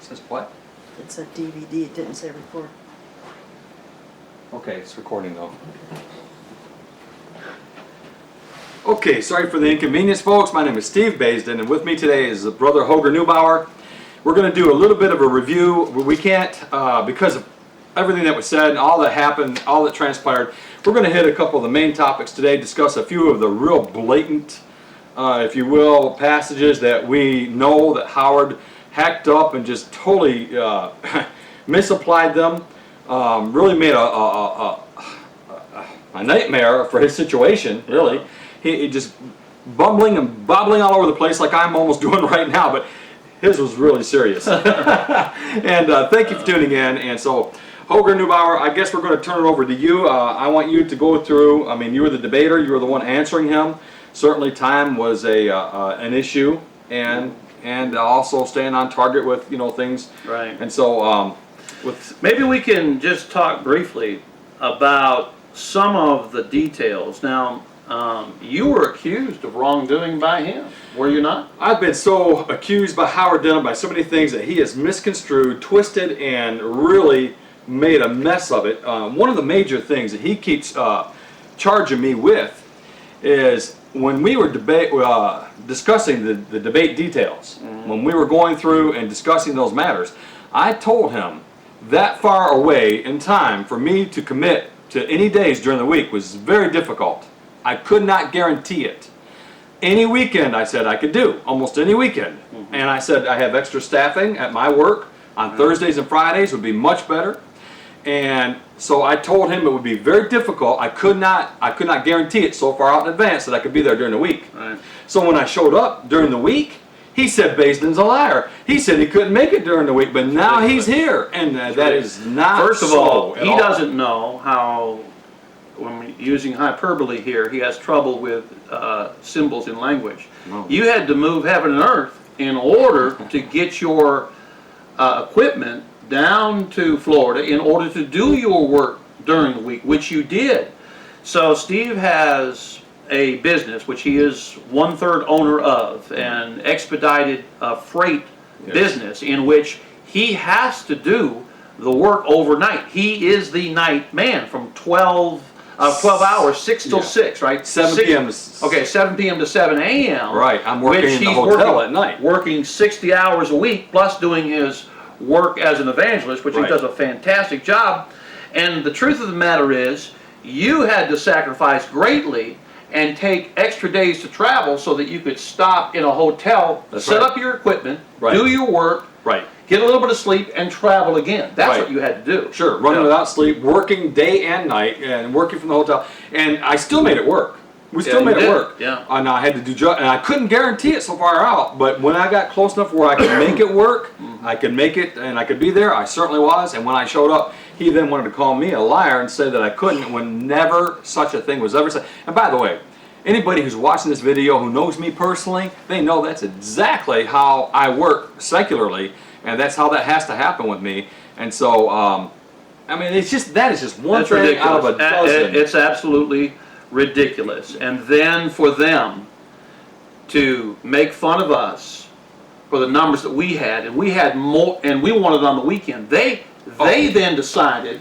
says what? It said DVD, it didn't say record. Okay, it's recording though. Okay, sorry for the inconvenience, folks. My name is Steve Baisden, and with me today is Brother Holger Neubauer. We're going to do a little bit of a review. We can't, because of everything that was said and all that happened, all that transpired, we're going to hit a couple of the main topics today, discuss a few of the real blatant, if you will, passages that we know that Howard hacked up and just totally misapplied them. Really made a nightmare for his situation, really. He just bumbling and bobbling all over the place like I'm almost doing right now, but his was really serious. And thank you for tuning in. And so, Holger Neubauer, I guess we're going to turn it over to you. I want you to go through, I mean, you were the debater, you were the one answering him. Certainly time was an issue, and also staying on target with, you know, things. Right. And so, maybe we can just talk briefly about some of the details. Now, you were accused of wrongdoing by him, were you not? I've been so accused by Howard Denham by so many things that he has misconstrued, twisted, and really made a mess of it. One of the major things that he keeps charging me with is when we were discussing the debate details, when we were going through and discussing those matters, I told him that far away in time for me to commit to any days during the week was very difficult. I could not guarantee it. Any weekend, I said I could do, almost any weekend. And I said I have extra staffing at my work on Thursdays and Fridays would be much better. And so I told him it would be very difficult. I could not guarantee it so far out in advance that I could be there during the week. Right. So when I showed up during the week, he said Baisden's a liar. He said he couldn't make it during the week, but now he's here, and that is not First of so all, at he all. doesn't know how, when we're using hyperbole here, he has trouble with symbols in language. No. You had to move heaven and earth in order to get your equipment down to Florida in order to do your work during the week, which you did. So Steve has a business which he is 1/3 owner of, an expedited freight business in which he has to do the work overnight. He is the night man from 12 hours, 6 till 6, right? 7 p.m. Okay, 7 p.m. to 7 a.m. Right, I'm working which in the he's hotel at night. Working 60 hours a week, plus doing his work as an evangelist, which he does a fantastic job. And the truth of the matter is, you had to sacrifice greatly and take extra days to travel so that you could stop in a hotel, set up your equipment, do your work, get a little bit of sleep, and travel again. That's what you had to do. Sure, running without sleep, working day and night, and working from the hotel. And I still made it work. We still made it work. Yeah. And I had to do, and I couldn't guarantee it so far out, but when I got close enough where I could make it work, I could make it, and I could be there, I certainly was. And when I showed up, he then wanted to call me a liar and say that I couldn't, when never such a thing was ever said. And by the way, anybody who's watching this video who knows me personally, they know that's exactly how I work secularly, and that's how that has to happen with me. And so, I mean, it's just, that is just one thing out of a dozen. It's absolutely ridiculous. And then for them to make fun of us for the numbers that we had, and we had more, and we wanted it on the weekend. They then decided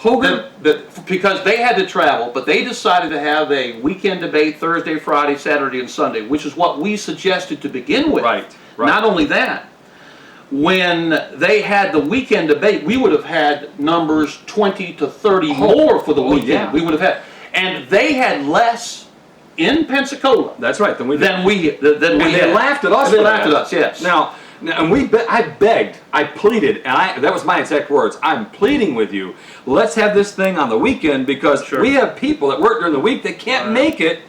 that because they had to travel, but they decided to have a weekend debate Thursday, Friday, Saturday, and Sunday, which is what we suggested to begin with. Right. Not only that, when they had the weekend debate, we would have had numbers 20 to 30 more for the weekend. Yeah. We would have had, and they had less in Pensacola. That's right. Than we did. And they laughed at us. They laughed at us. Yes. Now, and I begged, I pleaded, and that was my exact words. I'm pleading with you. Let's have this thing on the weekend because we have people that work during the week that can't make it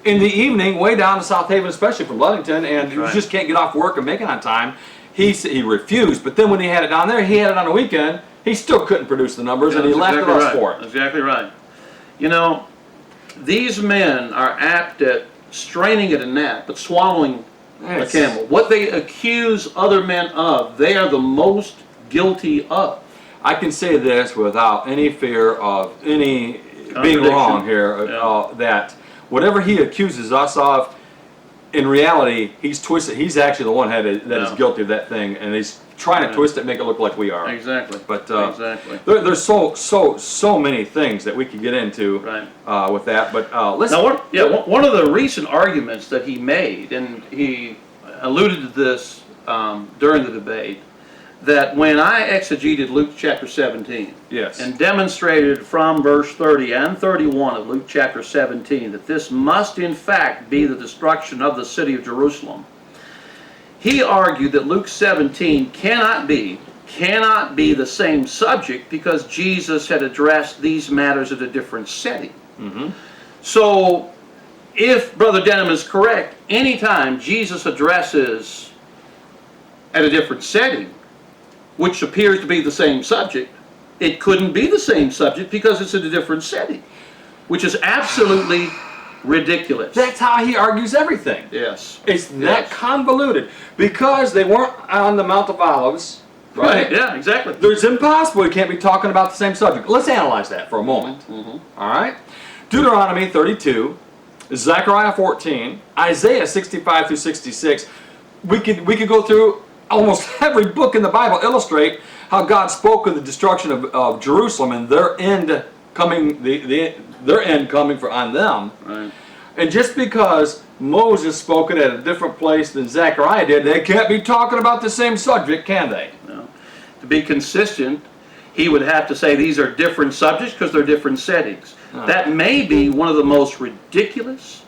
in the evening, way down to South Haven, especially from Ludington, and you just can't get off work and make it on time. He refused, but then when he had it down there, he had it on the weekend. He still couldn't produce the numbers, and he laughed at us for it. Exactly right. You know, these men are apt at straining at a gnat, but swallowing a camel. What they accuse other men of, they are the most guilty of. I can say this without any fear of any being wrong here, that whatever he accuses us of, in reality, he's twisted. He's actually the one that is Yeah. guilty of that thing, and he's trying to twist it and make it look like we are. Exactly. But exactly. there's so many things that we could get into Right. with that. But let's. Now, one of the recent arguments that he made, and he alluded to this during the debate, that when I exegeted Luke chapter 17 Yes. and demonstrated from verse 30 and 31 of Luke chapter 17 that this must in fact be the destruction of the city of Jerusalem, he argued that Luke 17 cannot be the same subject because Jesus had addressed these matters at a different setting. Mm-hmm. So, if Brother Denham is correct, anytime Jesus addresses at a different setting, which appears to be the same subject, it couldn't be the same subject because it's in a different setting, which is absolutely ridiculous. That's how he argues everything. Yes. It's that convoluted because they weren't on the Mount of Olives, right? Yeah, exactly. It's impossible we can't be talking about the same subject. Let's analyze that for a moment. Mm-hmm. All right? Deuteronomy 32, Zechariah 14, Isaiah 65 through 66. We could go through almost every book in the Bible, illustrate how God spoke of the destruction of Jerusalem and their end coming, their end coming on them. Right. And just because Moses spoke it at a different place than Zechariah did, they can't be talking about the same subject, can they? No. To be consistent, he would have to say these are different subjects because they're different settings. That may be one of the most ridiculous,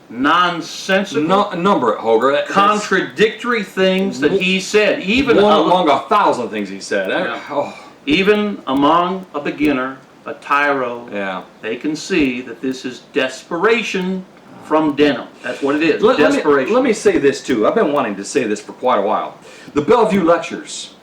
nonsensical, Number it, Hoger. contradictory things that he said, even among 1,000 things he said. Yeah. Even among a beginner, a tyro, Yeah. they can see that this is desperation from Denham. That's what it is, desperation. Let me say this too. I've been wanting to say this for quite a while. The Bellevue Lectures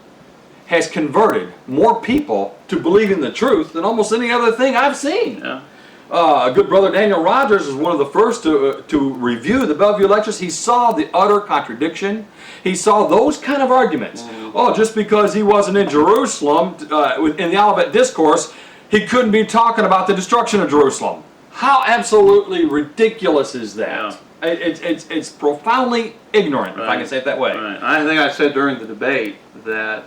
has converted more people to believing the truth than almost any other thing I've seen. Yeah. A good brother, Daniel Rogers, is one of the first to review the Bellevue Lectures. He saw the utter contradiction. He saw those kind of arguments. Oh, just because he wasn't in Jerusalem in the Olivet Discourse, he couldn't be talking about the destruction of Jerusalem. How absolutely ridiculous is that? Yeah. It's profoundly ignorant, if I can say it that way. Right. I think I said during the debate that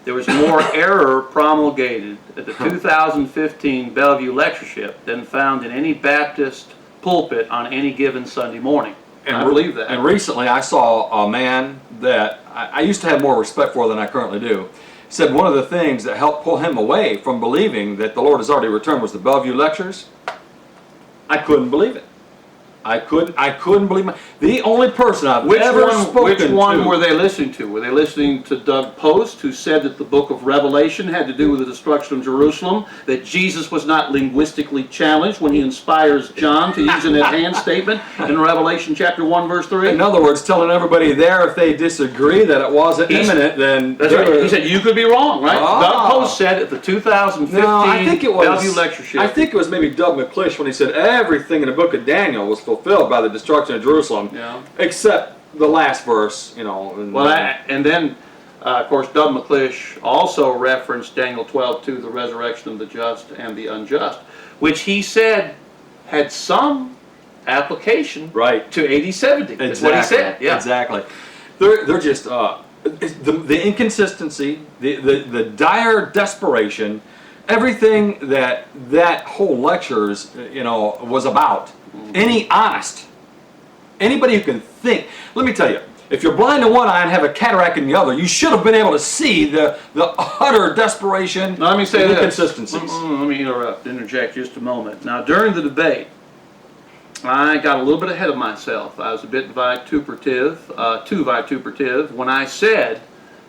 there was more error promulgated at the 2015 Bellevue Lectureship than found in any Baptist pulpit on any given Sunday morning. And I believe that. And recently I saw a man that I used to have more respect for than I currently do. Said one of the things that helped pull him away from believing that the Lord has already returned was the Bellevue Lectures. I couldn't believe it. I couldn't believe it. The only person I've ever spoken to. Which one were they listening to? Were they listening to Doug Post, who said that the book of Revelation had to do with the destruction of Jerusalem, that Jesus was not linguistically challenged when he inspires John to use an hand statement in Revelation chapter 1, verse 3? In other words, telling everybody there if they disagree that it wasn't imminent, then... That's right. He said, you could be wrong, right? Oh. Doug Post said at the 2015 Bellevue Lectureship. I think it was maybe Doug McClish when he said everything in the book of Daniel was fulfilled by the destruction of Jerusalem, except the last verse, you know. And then, of course, Doug McClish also referenced Daniel 12:2, the resurrection of the just and the unjust, which he said had some application to AD 70. That's what he said. Yeah. Exactly. They're just the inconsistency, the dire desperation, everything that whole lectures was about. Anybody who can think. Let me tell you, if you're blind in one eye and have a cataract in the other, you should have been able to see the utter desperation. Now, let me say and this. inconsistencies. Let me interject just a moment. Now, during the debate, I got a little bit ahead of myself. I was a bit too vituperative when I said,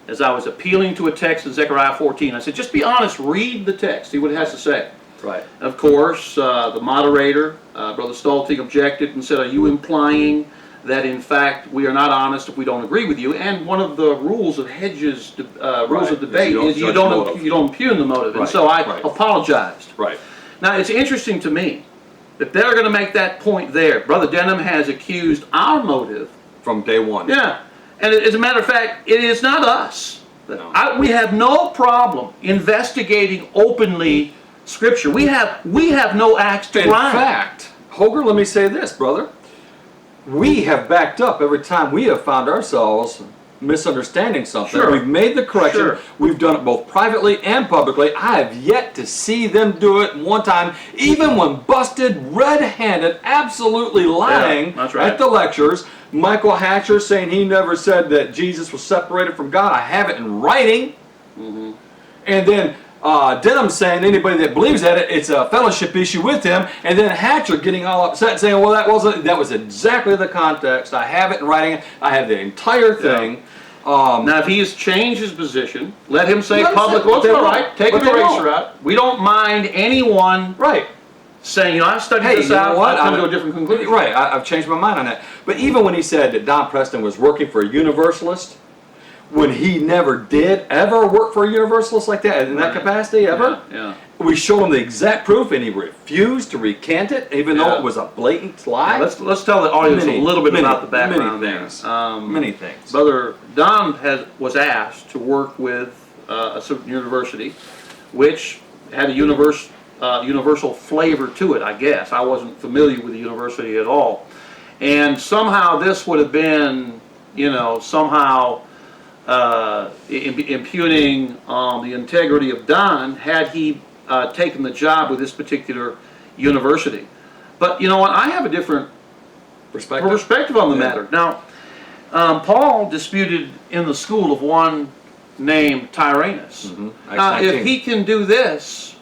as I was appealing to a text in Zechariah 14, I said, just be honest, read the text, see what it has to say. Right. Of course, the moderator, Brother Stolting, objected and said, are you implying that in fact we are not honest if we don't agree with you? And one of the rules of Hedges' rules of debate is you don't impugn the motive. And so I apologized. Right. Now it's interesting to me that they're going to make that point there. Brother Denham has accused our motive from day one. Yeah. And as a matter of fact, it is not us. No. We have no problem investigating openly Scripture. We have no axe to grind. In fact, Hoger, let me say this, brother. we have backed up every time we have found ourselves misunderstanding something. Sure. We've made the correction. Sure. We've done it both privately and publicly. I have yet to see them do it one time, even when busted red-handed, absolutely lying that's right. at the lectures. Michael Hatcher saying he never said that Jesus was separated from God. I have it in writing. Mm-hmm. And then Denham saying anybody that believes that it's a fellowship issue with him, and then Hatcher getting all upset saying, well, that was exactly the context. I have it in writing. I have the entire thing. Now, if he has changed his position, let him say Let him public, say- well, it's but they all won't. right, take But an they eraser won't. out. We don't mind anyone Right. saying, I've studied Hey, this you know out, what? I've come to a different conclusion. Right, I've changed my mind on that. But even when he said that Don Preston was working for a universalist, when he never did ever work for a universalist like that, in that Right. capacity, ever, Yeah. we showed him the exact proof and he refused to recant it, even though Yeah. it was a blatant lie. Now, let's tell the audience Many- a little bit many- about the background many there. things. Many things. Brother Don was asked to work with a certain university, which had a universal flavor to it, I guess. I wasn't familiar with the university at all. And somehow this would have been, somehow impugning the integrity of Don had he taken the job with this particular university. But you know what? I have a different perspective on the matter. Now, Paul disputed in the school of one named Tyrannus. Acts Now, 19. if he can do this,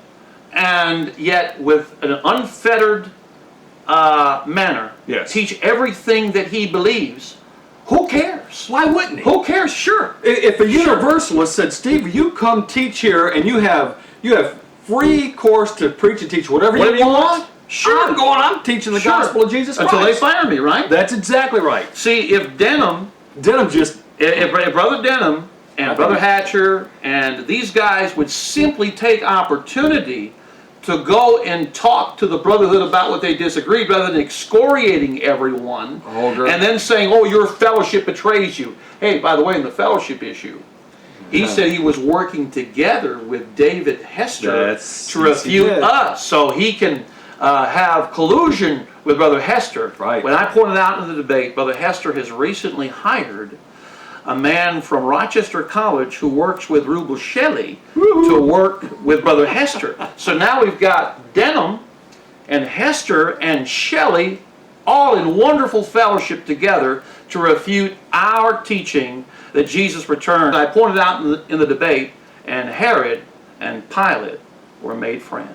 and yet with an unfettered manner, Yes. teach everything that he believes, who cares? Why wouldn't he? Who cares? Sure. If a universalist said, Steve, you come teach here and you have free course to preach and teach whatever you want, Sure. I'm teaching the Sure. gospel of Jesus Christ. Until they fire me, right? That's exactly right. See, if Denham, Denham just, if Brother Denham and Brother Hatcher and these guys would simply take opportunity to go and talk to the brotherhood about what they disagreed rather than excoriating everyone and then saying, oh, your fellowship betrays you. Hey, by the way, in the fellowship issue, he said he was working together with David Hester to refute us so he can have collusion with Brother Hester. Right. When I pointed out in the debate, Brother Hester has recently hired a man from Rochester College who works with Rubel Shelley to work with Brother Hester. So now we've got Denham and Hester and Shelley all in wonderful fellowship together to refute our teaching that Jesus returned. I pointed out in the debate, and Herod and Pilate were made friends.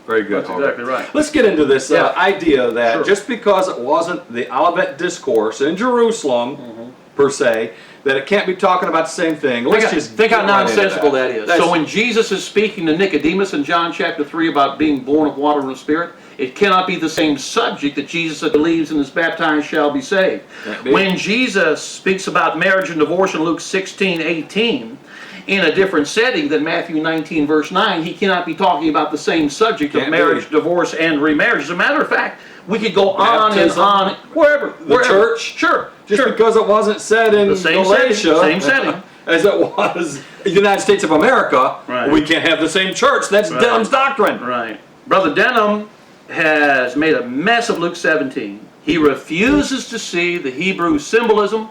Very good. That's exactly right. Let's get into this idea that Sure. just because it wasn't the Olivet Discourse in Jerusalem, per se, that it can't be talking about the same thing. Let's Think how nonsensical that is. So when Jesus is speaking to Nicodemus in John chapter 3 about being born of water and the Spirit, it cannot be the same subject that Jesus that believes and is baptized shall be saved. When Jesus speaks about marriage and divorce in Luke 16:18, in a different setting than Matthew 19 verse 9, he cannot be talking about the same subject of marriage, divorce, and remarriage. As a matter of fact, we could go on and on, wherever. The church? Sure. Just because it wasn't said in The same Galatia, setting, same setting. as it was the United States of America, Right. we can't have the same church. That's Denham's doctrine. Right. Brother Denham has made a mess of Luke 17. He refuses to see the Hebrew symbolism,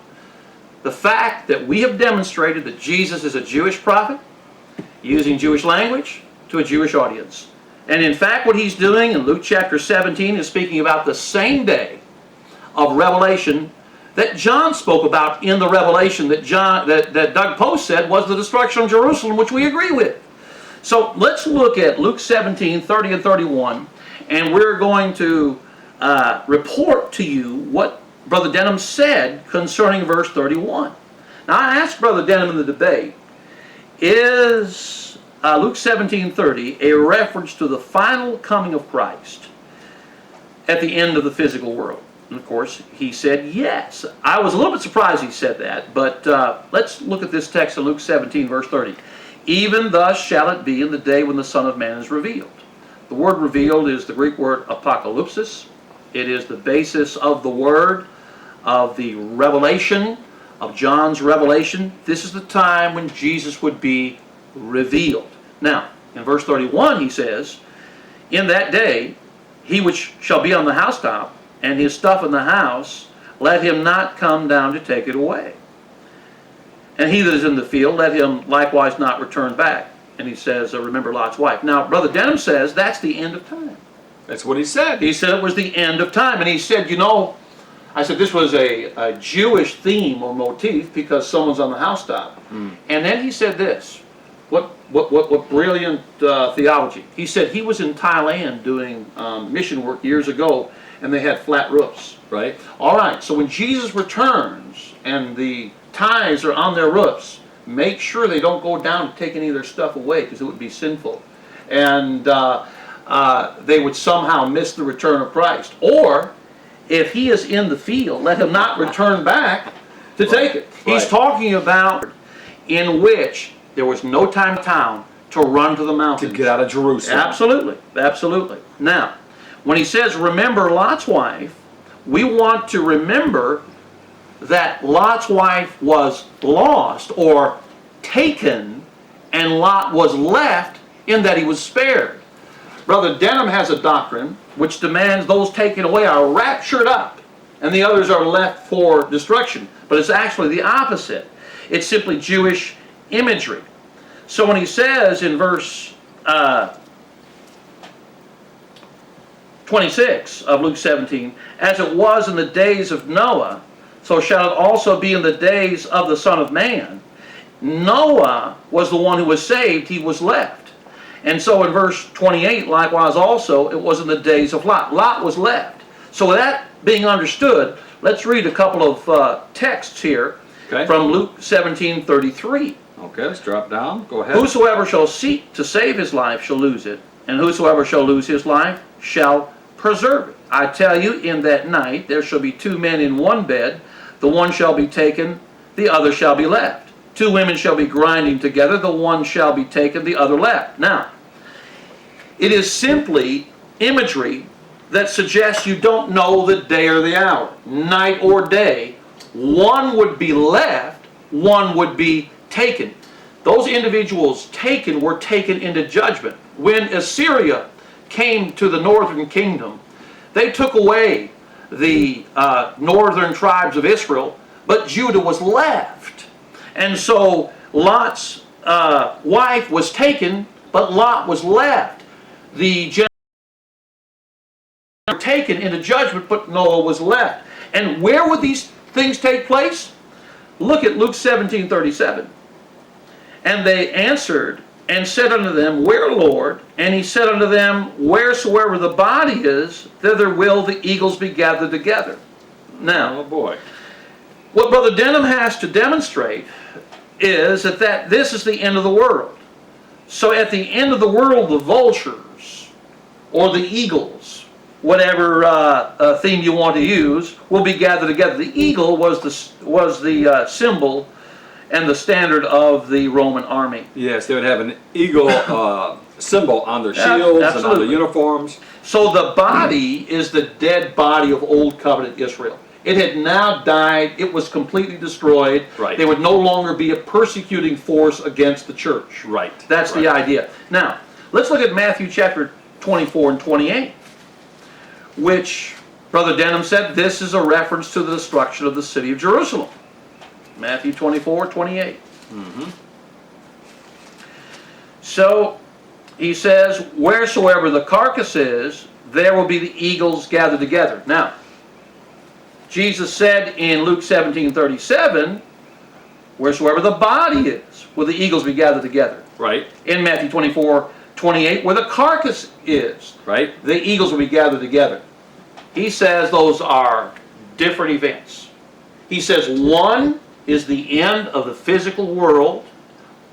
the fact that we have demonstrated that Jesus is a Jewish prophet, using Jewish language to a Jewish audience. And in fact, what he's doing in Luke chapter 17 is speaking about the same day of revelation that John spoke about in the revelation that Doug Post said was the destruction of Jerusalem, which we agree with. So let's look at Luke 17, 30 and 31, and we're going to report to you what Brother Denham said concerning verse 31. Now I asked Brother Denham in the debate, is Luke 17:30 a reference to the final coming of Christ at the end of the physical world? And of course, he said yes. I was a little bit surprised he said that, but let's look at this text in Luke 17, verse 30. Even thus shall it be in the day when the Son of Man is revealed. The word revealed is the Greek word apocalypsis. It is the basis of the word, of the revelation, of John's revelation. This is the time when Jesus would be revealed. Now, in verse 31 he says, in that day, he which shall be on the housetop and his stuff in the house, let him not come down to take it away. And he that is in the field, let him likewise not return back. And he says, remember Lot's wife. Now, Brother Denham says that's the end of time. That's what he said. He said it was the end of time. And he said, you know, I said this was a Jewish theme or motif because someone's on the housetop. And then he said this. What brilliant theology. He said he was in Thailand doing mission work years ago, and they had flat roofs. Right. All right, so when Jesus returns and the Thais are on their roofs, make sure they don't go down to take any of their stuff away because it would be sinful. And they would somehow miss the return of Christ. Or, if he is in the field, let him not return back to take it. He's talking about in which there was no time in town to run to the mountains. To get out of Jerusalem. Absolutely, absolutely. Now, when he says, remember Lot's wife, we want to remember that Lot's wife was lost or taken, and Lot was left in that he was spared. Brother Denham has a doctrine which demands those taken away are raptured up, and the others are left for destruction. But it's actually the opposite. It's simply Jewish imagery. So when he says in verse 26 of Luke 17, as it was in the days of Noah, so shall it also be in the days of the Son of Man. Noah was the one who was saved, he was left. And so in verse 28, likewise also, it was in the days of Lot. Lot was left. So with that being understood, let's read a couple of texts here from Luke 17:33. Okay, let's drop down. Go ahead. Whosoever shall seek to save his life shall lose it, and whosoever shall lose his life shall preserve it. I tell you, in that night there shall be two men in one bed, the one shall be taken, the other shall be left. Two women shall be grinding together, the one shall be taken, the other left. Now, it is simply imagery that suggests you don't know the day or the hour, night or day. One would be left, one would be taken. Those individuals taken were taken into judgment. When Assyria came to the northern kingdom, they took away the northern tribes of Israel, but Judah was left. And so Lot's wife was taken, but Lot was left. The generation were taken into judgment, but Noah was left. And where would these things take place? Look at Luke 17:37. And they answered and said unto them, Where, Lord? And he said unto them, Wheresoever the body is, thither will the eagles be gathered together. Now, oh boy. What Brother Denham has to demonstrate is that this is the end of the world. So at the end of the world, the vultures or the eagles, whatever theme you want to use, will be gathered together. The eagle was the symbol and the standard of the Roman army. Yes, they would have an eagle symbol on their shields and on their uniforms. So the body is the dead body of Old Covenant Israel. It had now died. It was completely destroyed. Right. They would no longer be a persecuting force against the church. Right. That's the idea. Now, let's look at Matthew chapter 24 and 28, which Brother Denham said this is a reference to the destruction of the city of Jerusalem. Matthew 24:28. So he says, Wheresoever the carcass is, there will be the eagles gathered together. Now, Jesus said in Luke 17:37, Wheresoever the body is, will the eagles be gathered together. Right. In Matthew 24:28, where the carcass is, right, the eagles will be gathered together. He says those are different events. He says one is the end of the physical world,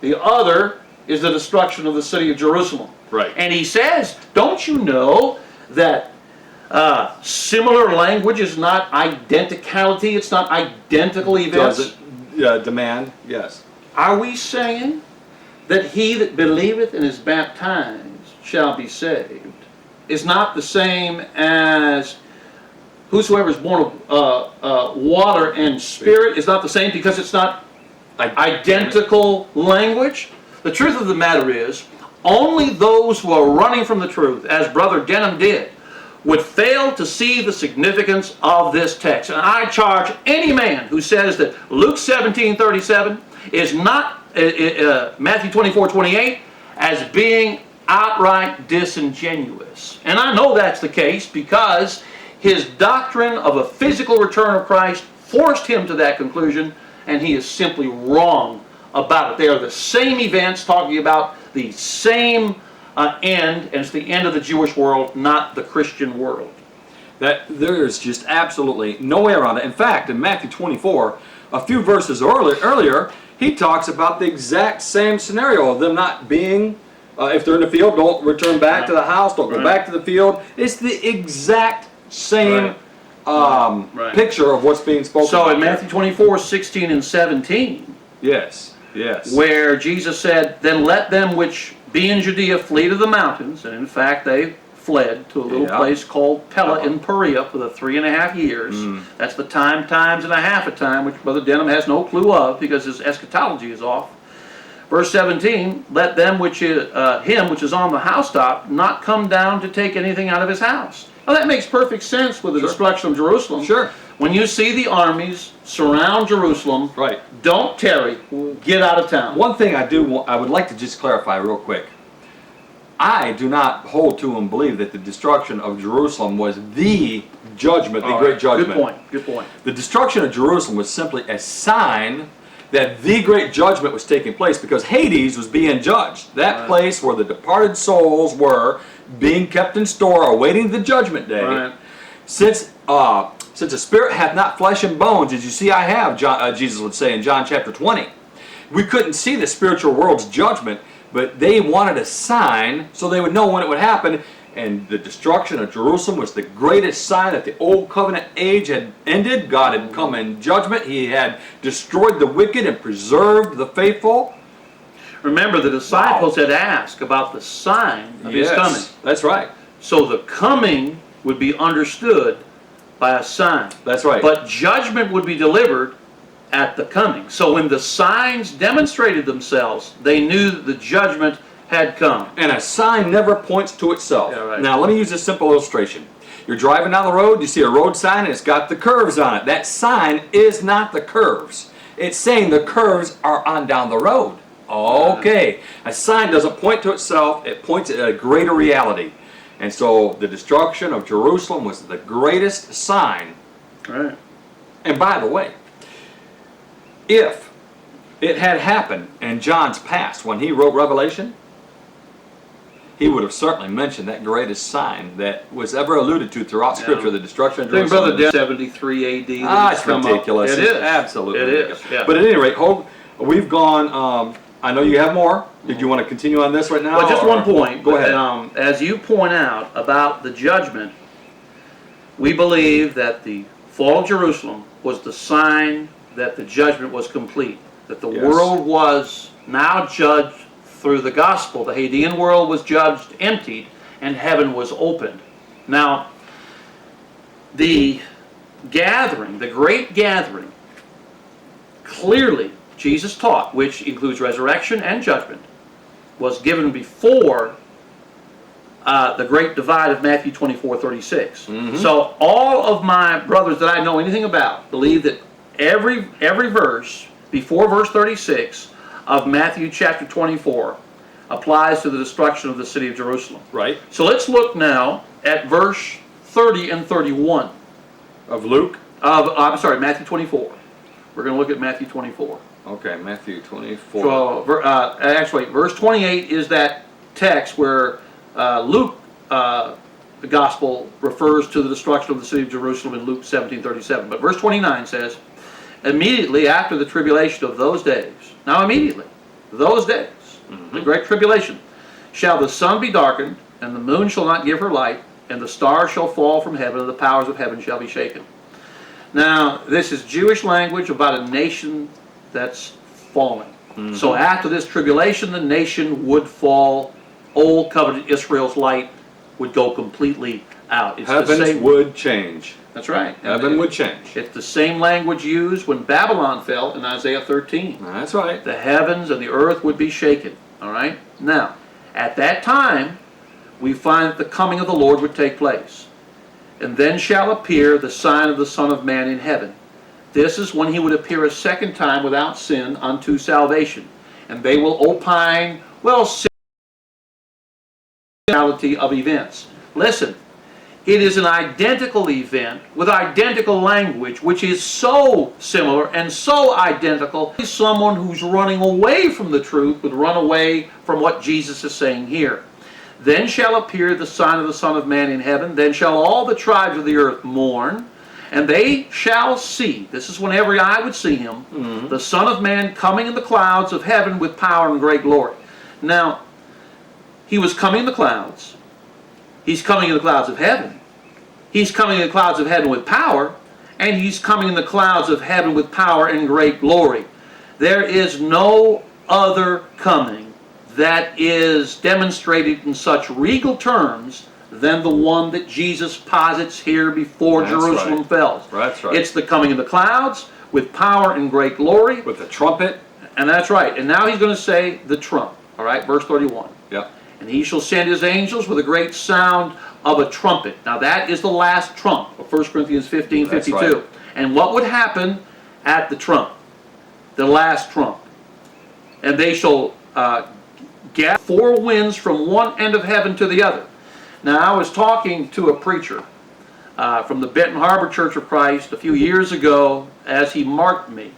the other is the destruction of the city of Jerusalem. Right. And he says, don't you know that similar language is not identicality, it's not identical events? Does it demand? Yes. Are we saying that he that believeth and is baptized shall be saved is not the same as whosoever is born of water and spirit is not the same because it's not identical language? The truth of the matter is, only those who are running from the truth, as Brother Denham did, would fail to see the significance of this text. And I charge any man who says that Luke 17:37 is not Matthew 24:28 as being outright disingenuous. And I know that's the case because his doctrine of a physical return of Christ forced him to that conclusion, and he is simply wrong about it. They are the same events talking about the same end, and it's the end of the Jewish world, not the Christian world. That there is just absolutely no way around it. In fact, in Matthew 24, a few verses earlier, he talks about the exact same scenario of them not being, if they're in the field, don't return back to the house, don't go back to the field. It's the exact same picture of what's being spoken So about in Matthew 24:16 and 17, yes, yes. where Jesus said, "Then let them which be in Judea flee to the mountains," and in fact they fled to a little place called Pella in Perea for the 3.5 years. That's the times and a half a time, which Brother Denham has no clue of because his eschatology is off. Verse 17, "Let them which him which is on the housetop not come down to take anything out of his house." Well, that makes perfect sense with the destruction of Jerusalem. Sure. When you see the armies surround Jerusalem, don't tarry, get out of town. One thing I would like to just clarify real quick. I do not hold to and believe that the destruction of Jerusalem was the judgment, the great judgment. Good point, good point. The destruction of Jerusalem was simply a sign that the great judgment was taking place because Hades was being judged. That place where the departed souls were being kept in store awaiting the judgment day. Since the spirit hath not flesh and bones, as you see I have, Jesus would say in John chapter 20. We couldn't see the spiritual world's judgment, but they wanted a sign so they would know when it would happen. And the destruction of Jerusalem was the greatest sign that the old covenant age had ended. God had come in judgment. He had destroyed the wicked and preserved the faithful. Remember, the disciples had asked about the sign of his coming. That's right. So the coming would be understood by a sign. That's right. But judgment would be delivered at the coming. So when the signs demonstrated themselves, they knew that the judgment had come. And a sign never points to itself. Yeah, right. Now let me use a simple illustration. You're driving down the road, you see a road sign and it's got the curves on it. That sign is not the curves. It's saying the curves are on down the road. Okay. A sign doesn't point to itself, it points at a greater reality. And so the destruction of Jerusalem was the greatest sign. Right. And by the way, if it had happened in John's past when he wrote Revelation, he would have certainly mentioned that greatest sign that was ever alluded to throughout Scripture, the destruction of Jerusalem. Brother, 73 A.D. It's ridiculous. It is. Absolutely It ridiculous. is. Yeah. But at any rate, Hogue, we've gone, I know you have more. Did you want to continue on this right now? Well, just one point. Go ahead. As you point out about the judgment, we believe that the fall of Jerusalem was the sign that the judgment was complete, that the world was now judged through the gospel. The Hadean world was judged emptied, and heaven was opened. Now, the gathering, the great gathering, clearly Jesus taught, which includes resurrection and judgment, was given before the great divide of Matthew 24:36. So all of my brothers that I know anything about believe that every verse before verse 36 of Matthew chapter 24 applies to the destruction of the city of Jerusalem. Right. So let's look now at verse 30 and 31 Of Luke? I'm sorry, Matthew 24. We're going to look at Matthew 24. Okay, Matthew 24. So, actually, verse 28 is that text where Luke, the gospel, refers to the destruction of the city of Jerusalem in Luke 17:37. But verse 29 says, "Immediately after the tribulation of those days," now immediately, those days, the great tribulation, "shall the sun be darkened, and the moon shall not give her light, and the stars shall fall from heaven, and the powers of heaven shall be shaken." Now, this is Jewish language about a nation that's falling. So after this tribulation, the nation would fall. Old covenant Israel's light would go completely out. It's the Heavens same. would change. That's right. Heaven would change. It's the same language used when Babylon fell in Isaiah 13. That's right. The heavens and the earth would be shaken. All right? Now, at that time, we find that the coming of the Lord would take place. And then shall appear the sign of the Son of Man in heaven. This is when he would appear a second time without sin unto salvation. And they will opine, well, similarity of events. Listen, it is an identical event with identical language, which is so similar and so identical. Someone who's running away from the truth would run away from what Jesus is saying here. Then shall appear the sign of the Son of Man in heaven. Then shall all the tribes of the earth mourn, and they shall see, this is when every eye would see him, the Son of Man coming in the clouds of heaven with power and great glory. Now, he was coming in the clouds. He's coming in the clouds of heaven. He's coming in the clouds of heaven with power, and he's coming in the clouds of heaven with power and great glory. There is no other coming that is demonstrated in such regal terms than the one that Jesus posits here before Jerusalem fell. That's right. It's the coming in the clouds with power and great glory. With the trumpet. And that's right. And now he's going to say the trump. All right, verse 31. Yep. And he shall send his angels with a great sound of a trumpet. Now that is the last trump of 1 Corinthians 15:52. That's right. And what would happen at the trump? The last trump. And they shall gather four winds from one end of heaven to the other. Now I was talking to a preacher from the Benton Harbor Church of Christ a few years ago as he marked me.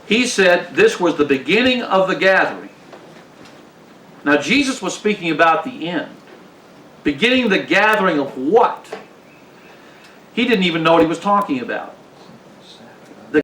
He said this was the beginning of the gathering. Now Jesus was speaking about the end. Beginning the gathering of what? He didn't even know what he was talking about.